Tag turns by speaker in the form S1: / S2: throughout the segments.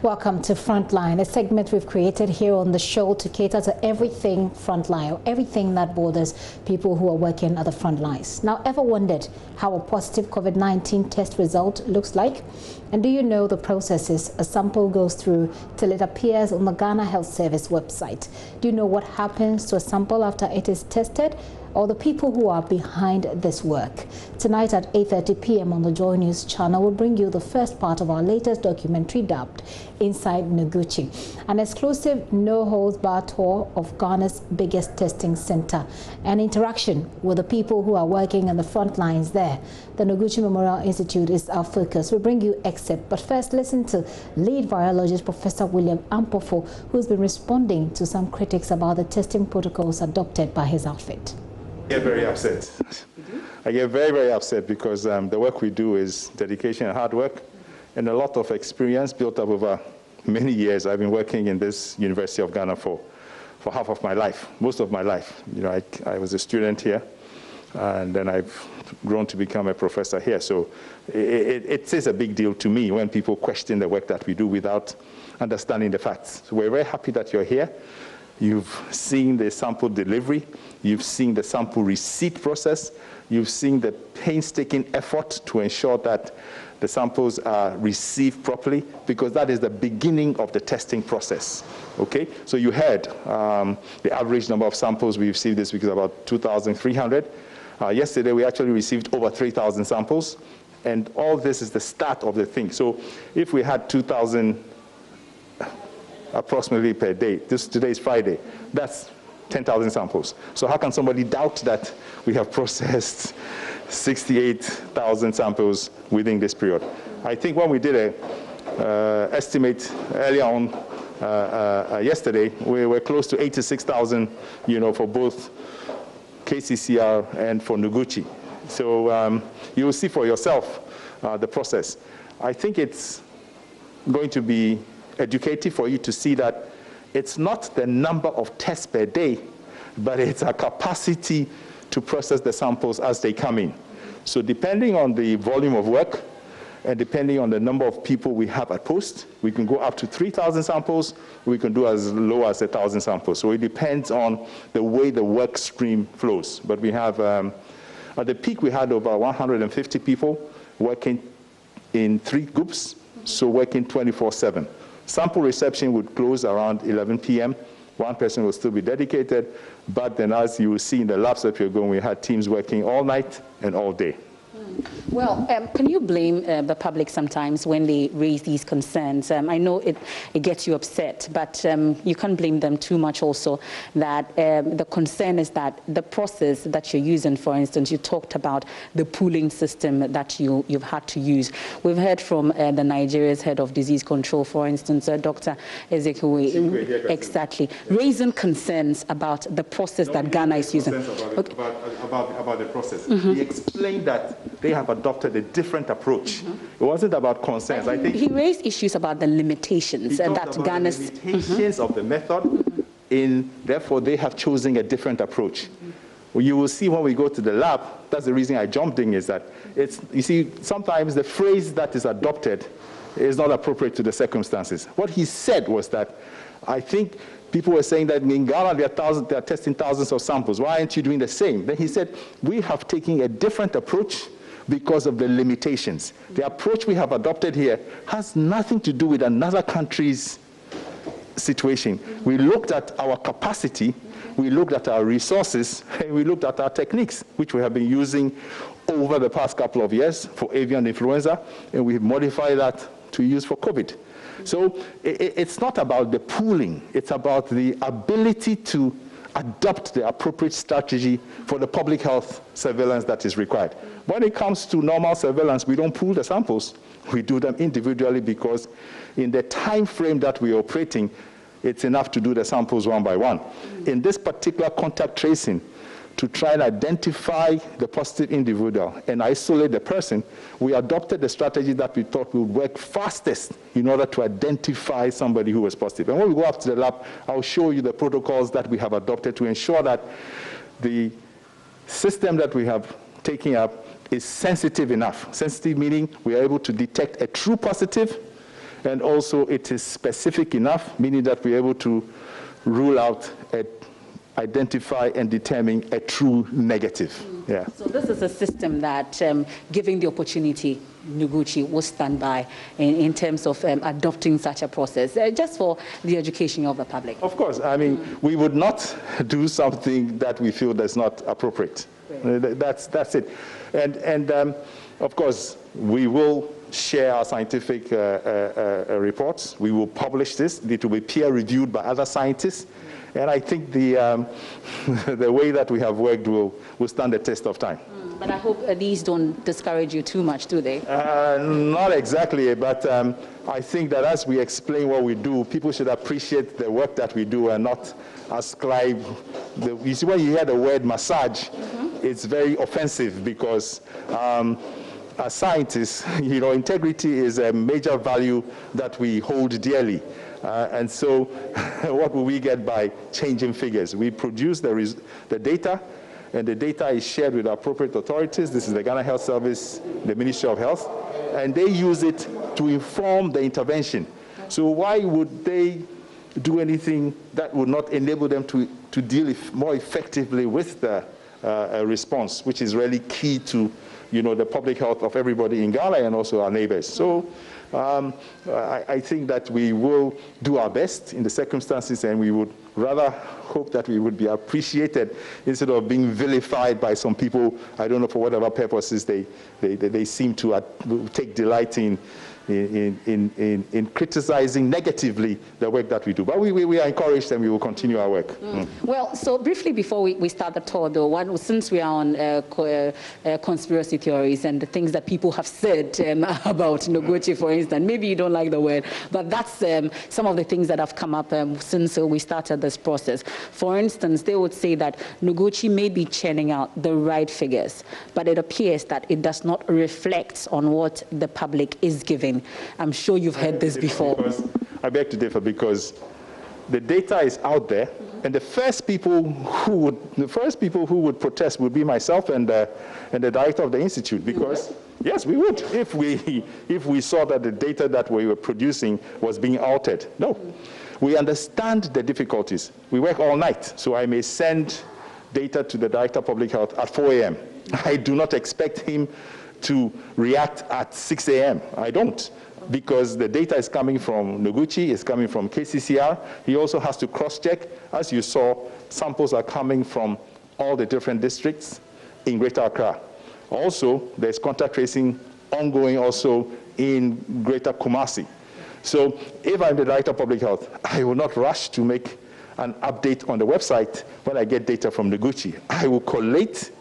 S1: Welcome to Frontline, a segment we've created here on the show to cater to everything frontline, or everything that borders people who are working at the front lines. Now, ever wondered how a positive COVID-19 test result looks like? And do you know the processes a sample goes through till it appears on the Ghana Health Service website? Do you know what happens to a sample after it is tested? Or the people who are behind this work? Tonight at 8:30 p.m. on the JoyNews channel, we'll bring you the first part of our latest documentary dubbed Inside Noguchi, an exclusive no-holds-barred tour of Ghana's biggest testing center, an interaction with the people who are working in the front lines there. The Noguchi Memorial Institute is our focus. We'll bring you excerpt, but first listen to lead virologist Professor William Ampofo, who's been responding to some critics about the testing protocols adopted by his outfit.
S2: I get very upset. I get very, very upset because the work we do is dedication and hard work and a lot of experience built up over many years. I've been working in this University of Ghana for half of my life, most of my life. You know, I was a student here, and then I've grown to become a professor here. So it is a big deal to me when people question the work that we do without understanding the facts. So we're very happy that you're here. You've seen the sample delivery, you've seen the sample receipt process, you've seen the painstaking effort to ensure that the samples are received properly, because that is the beginning of the testing process, okay? So you heard the average number of samples we received this week is about 2,300. Yesterday we actually received over 3,000 samples, and all this is the start of the thing. So if we had 2,000 approximately per day. Today is Friday. That's 10,000 samples. So how can somebody doubt that we have processed 68,000 samples within this period? I think when we did a estimate earlier on yesterday, we were close to 86,000, you know, for both KCCR and for Noguchi. So you will see for yourself the process. I think it's going to be educative for you to see that it's not the number of tests per day, but it's our capacity to process the samples as they come in. So depending on the volume of work and depending on the number of people we have at post, we can go up to 3,000 samples, we can do as low as 1,000 samples. So it depends on the way the work stream flows. But we have, at the peak we had over 150 people working in 3 groups, so working 24/7. Sample reception would close around 11 p.m. One person will still be dedicated, but then as you will see in the labs that we're going, we had teams working all night and all day.
S3: Well, can you blame the public sometimes when they raise these concerns? I know it gets you upset, but you can't blame them too much also. That the concern is that the process that you're using, for instance, you talked about the pooling system that you've had to use. We've heard from the Nigeria's head of disease control, for instance, Dr. Ezekiel, exactly, raising concerns about the process that Ghana is using.
S2: About the process. He explained that they have adopted a different approach. It wasn't about concerns. I think
S3: he raised issues about the limitations that Ghana's
S2: limitations of the method. Therefore, they have chosen a different approach. Well, you will see when we go to the lab. That's the reason I jumped in. Is that you see, sometimes the phrase that is adopted is not appropriate to the circumstances. What he said was that I think people were saying that in Ghana they are testing thousands of samples. Why aren't you doing the same? Then he said, we have taken a different approach because of the limitations. The approach we have adopted here has nothing to do with another country's situation. We looked at our capacity, we looked at our resources, and we looked at our techniques, which we have been using over the past couple of years for avian influenza, and we've modified that to use for COVID. So it's not about the pooling, it's about the ability to adopt the appropriate strategy for the public health surveillance that is required. When it comes to normal surveillance, we don't pool the samples. We do them individually because in the time frame that we're operating, it's enough to do the samples one by one. In this particular contact tracing, to try and identify the positive individual and isolate the person, we adopted the strategy that we thought would work fastest in order to identify somebody who was positive. And when we go up to the lab, I'll show you the protocols that we have adopted to ensure that the system that we have taken up is sensitive enough. Sensitive meaning we are able to detect a true positive and also it is specific enough, meaning that we're able to rule out, identify and determine a true negative. Yeah.
S3: So this is a system that, giving the opportunity, Noguchi will stand by in terms of adopting such a process, just for the education of the public.
S2: Of course. I mean, we would not do something that we feel that's not appropriate. Right. That's it. And of course, we will share our scientific reports. We will publish this. It will be peer-reviewed by other scientists. And I think the way that we have worked will stand the test of time.
S3: But I hope these don't discourage you too much, do they?
S2: Not exactly, but I think that as we explain what we do, people should appreciate the work that we do and not ascribe. You see, when you hear the word massage, it's very offensive because as scientists, you know, integrity is a major value that we hold dearly. And so what will we get by changing figures? We produce the data, and the data is shared with appropriate authorities. This is the Ghana Health Service, the Ministry of Health, and they use it to inform the intervention. So why would they do anything that would not enable them to deal more effectively with the response, which is really key to, you know, the public health of everybody in Ghana and also our neighbors. So I think that we will do our best in the circumstances, and we would rather hope that we would be appreciated instead of being vilified by some people, I don't know, for whatever purposes they seem to take delight in criticizing negatively the work that we do. But we are encouraged, and we will continue our work.
S3: Well, so briefly before we start the tour, though, since we are on conspiracy theories and the things that people have said about Noguchi, for instance, maybe you don't like the word, but that's some of the things that have come up since we started this process. For instance, they would say that Noguchi may be churning out the right figures, but it appears that it does not reflect on what the public is giving. I'm sure you've heard this before.
S2: I beg to differ, because the data is out there, and the first people who would protest would be myself and the director of the institute, because yes, we would if we saw that the data that we were producing was being altered. No, we understand the difficulties. We work all night, so I may send data to the director of public health at 4 a.m. I do not expect him to react at 6 a.m. I don't, because the data is coming from Noguchi, it's coming from KCCR. He also has to cross-check. As you saw, samples are coming from all the different districts in Greater Accra. Also, there's contact tracing ongoing also in Greater Kumasi. So if I'm the director of public health, I will not rush to make an update on the website when I get data from Noguchi. I will collate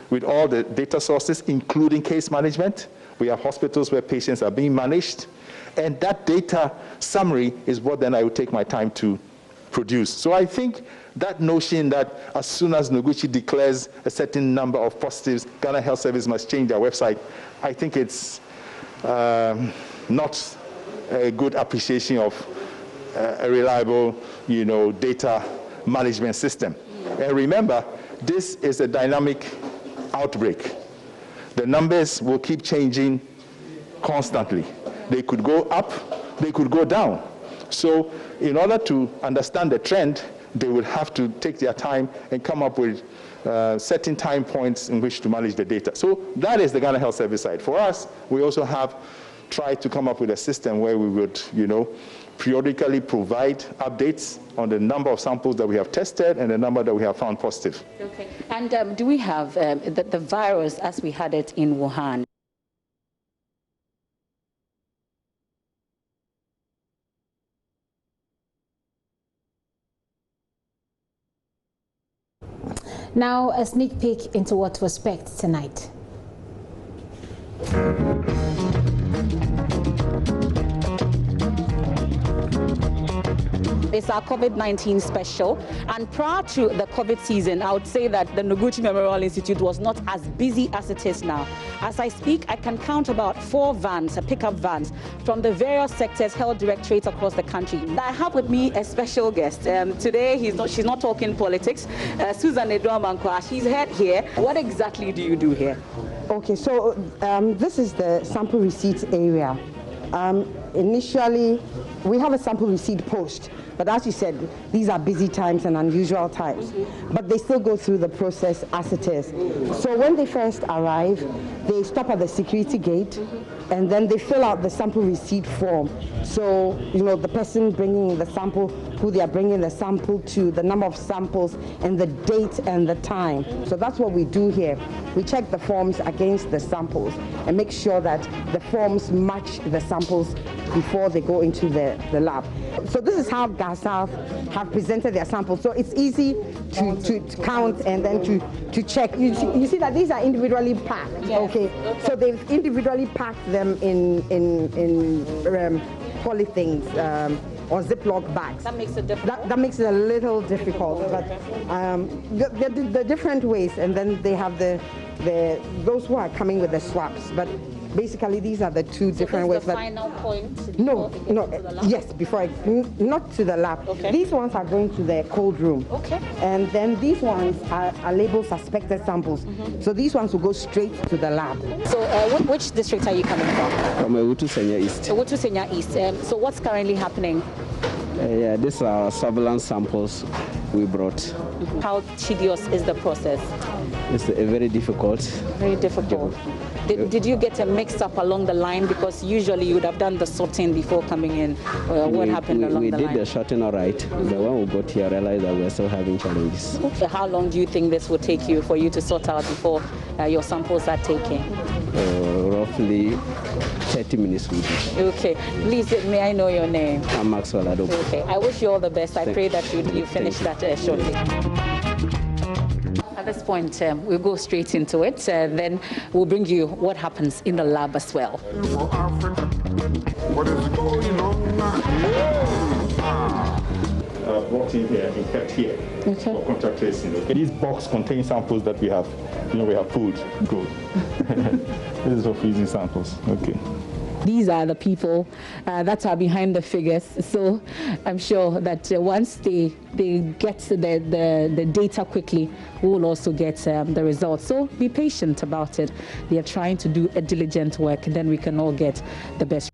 S2: with all the data sources, including case management. We have hospitals where patients are being managed, and that data summary is what then I would take my time to produce. So I think that notion that as soon as Noguchi declares a certain number of positives, Ghana Health Service must change their website, I think it's not a good appreciation of a reliable, you know, data management system. And remember, this is a dynamic outbreak. The numbers will keep changing constantly. They could go up, they could go down. So in order to understand the trend, they would have to take their time and come up with certain time points in which to manage the data. So that is the Ghana Health Service side. For us, we also have tried to come up with a system where we would, you know, periodically provide updates on the number of samples that we have tested and the number that we have found positive.
S3: Okay. And do we have the virus as we had it in Wuhan?
S1: Now, a sneak peek into what to expect tonight.
S3: It's our COVID-19 special, and prior to the COVID season, I would say that the Noguchi Memorial Institute was not as busy as it is now. As I speak, I can count about 4 vans, pickup vans, from the various sectors, health directorates across the country. I have with me a special guest. Today, she's not talking politics. Susan Edouard-Mankwa, she's head here. What exactly do you do here?
S4: Okay, so this is the sample receipts area. Initially, we have a sample receipt post, but as you said, these are busy times and unusual times, but they still go through the process as it is. So when they first arrive, they stop at the security gate, and then they fill out the sample receipt form. So, you know, the person bringing the sample, who they are bringing the sample to, the number of samples, and the date and the time. So that's what we do here. We check the forms against the samples and make sure that the forms match the samples before they go into the lab. So this is how GASAF have presented their samples. So it's easy to count and then to check. You see that these are individually packed. Yes. Okay. So they've individually packed them in polythings or Ziploc bags.
S3: That makes it difficult.
S4: That makes it a little difficult, but the different ways, and then they have those who are coming with the swaps. But basically, these are the two different ways.
S3: The final point.
S4: No. Yes, not to the lab.
S3: Okay.
S4: These ones are going to the cold room.
S3: Okay.
S4: And then these ones are labeled suspected samples. So these ones will go straight to the lab.
S3: So which district are you coming from?
S5: From Ewutu-Senya East.
S3: Ewutu-Senya East. So what's currently happening?
S5: Yeah, these are surveillance samples we brought.
S3: How tedious is the process?
S5: It's very difficult.
S3: Very difficult. Did you get a mix-up along the line? Because usually you would have done the sorting before coming in. What happened along the line?
S5: We did the sorting all right. But when we got here, I realized that we're still having challenges.
S3: Okay. How long do you think this will take you for you to sort out before your samples are taken?
S5: Roughly 30 minutes will be.
S3: Okay. Please, may I know your name?
S5: I'm Maxwell Adobo.
S3: Okay. I wish you all the best. I pray that you finish that shortly. At this point, we'll go straight into it. Then we'll bring you what happens in the lab as well.
S6: What is going on now?
S2: Brought in here and kept here for contact tracing. Okay. These boxes contain samples that we have. You know, we have food. Good. This is for freezing samples. Okay.
S3: These are the people that are behind the figures. So I'm sure that once they get the data quickly, we will also get the results. So be patient about it. They are trying to do a diligent work, and then we can all get the best.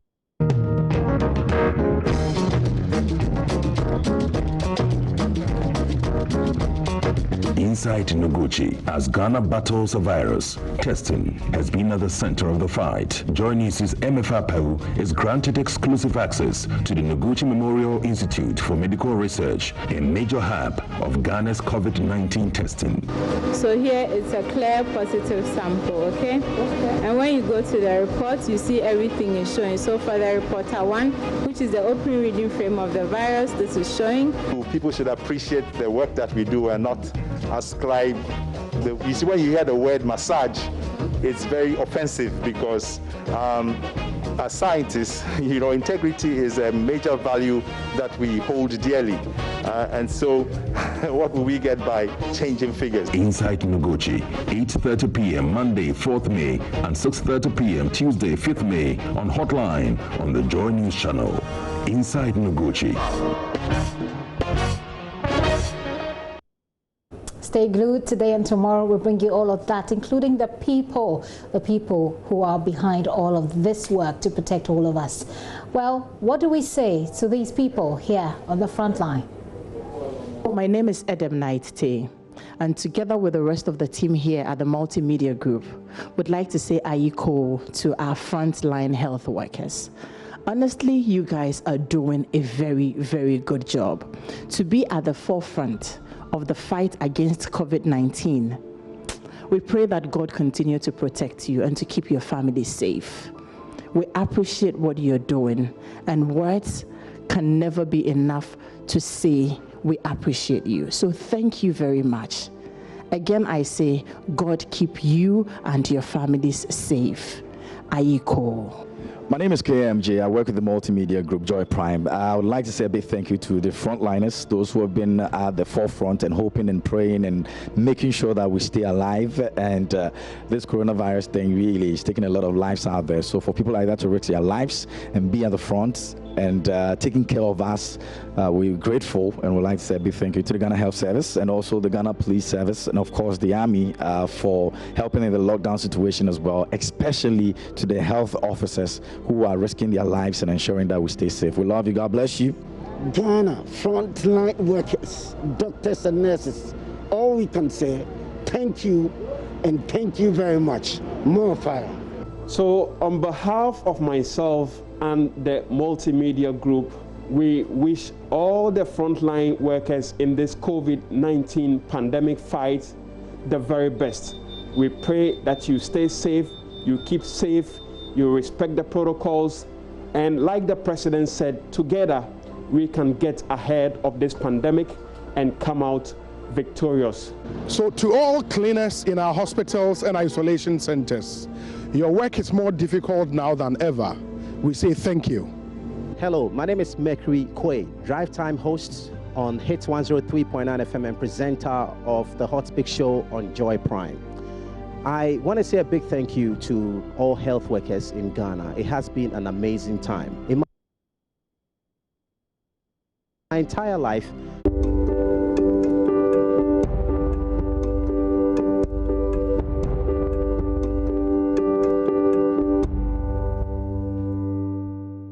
S7: Inside Noguchi, as Ghana battles a virus, testing has been at the center of the fight. JoyNews' MFA Peru is granted exclusive access to the Noguchi Memorial Institute for Medical Research, a major hub of Ghana's COVID-19 testing.
S8: So here it's a clear positive sample, okay? And when you go to the report, you see everything is showing. So for the reporter 1, which is the open reading frame of the virus, this is showing.
S2: People should appreciate the work that we do and not ascribe. You see, when you hear the word massage, it's very offensive because as scientists, you know, integrity is a major value that we hold dearly. And so what will we get by changing figures?
S7: Inside Noguchi, 8:30 p.m. Monday, 4th May, and 6:30 p.m. Tuesday, 5th May, on Hotline on the JoyNews channel. Inside Noguchi.
S1: Stay glued. Today and tomorrow we'll bring you all of that, including the people who are behind all of this work to protect all of us. Well, what do we say to these people here on the front line?
S9: My name is Edem Knight-Tay, and together with the rest of the team here at the Multimedia Group, would like to say Ayiko to our frontline health workers. Honestly, you guys are doing a very, very good job. To be at the forefront of the fight against COVID-19, we pray that God continue to protect you and to keep your family safe. We appreciate what you're doing, and words can never be enough to say we appreciate you. So thank you very much. Again, I say, God keep you and your families safe. Ayiko.
S10: My name is KMJ. I work with the Multimedia Group, Joy Prime. I would like to say a big thank you to the frontliners, those who have been at the forefront and hoping and praying and making sure that we stay alive. And this coronavirus thing really is taking a lot of lives out there. So for people like that to risk their lives and be at the front, and taking care of us. We're grateful and would like to say a big thank you to the Ghana Health Service and also the Ghana Police Service and of course the Army for helping in the lockdown situation as well, especially to the health officers who are risking their lives and ensuring that we stay safe. We love you. God bless you.
S6: Ghana frontline workers, doctors and nurses, all we can say, thank you and thank you very much. More fire.
S11: So on behalf of myself and the multimedia group, we wish all the frontline workers in this COVID-19 pandemic fight the very best. We pray that you stay safe, you keep safe, you respect the protocols, and like the president said, together we can get ahead of this pandemic and come out victorious.
S12: So to all cleaners in our hospitals and isolation centers, your work is more difficult now than ever. We say thank you.
S13: Hello, my name is Mercury Kwe, Drive Time host on Hits 103.9 FM and presenter of the Hot Speak Show on Joy Prime. I want to say a big thank you to all health workers in Ghana. It has been an amazing time. In my entire life,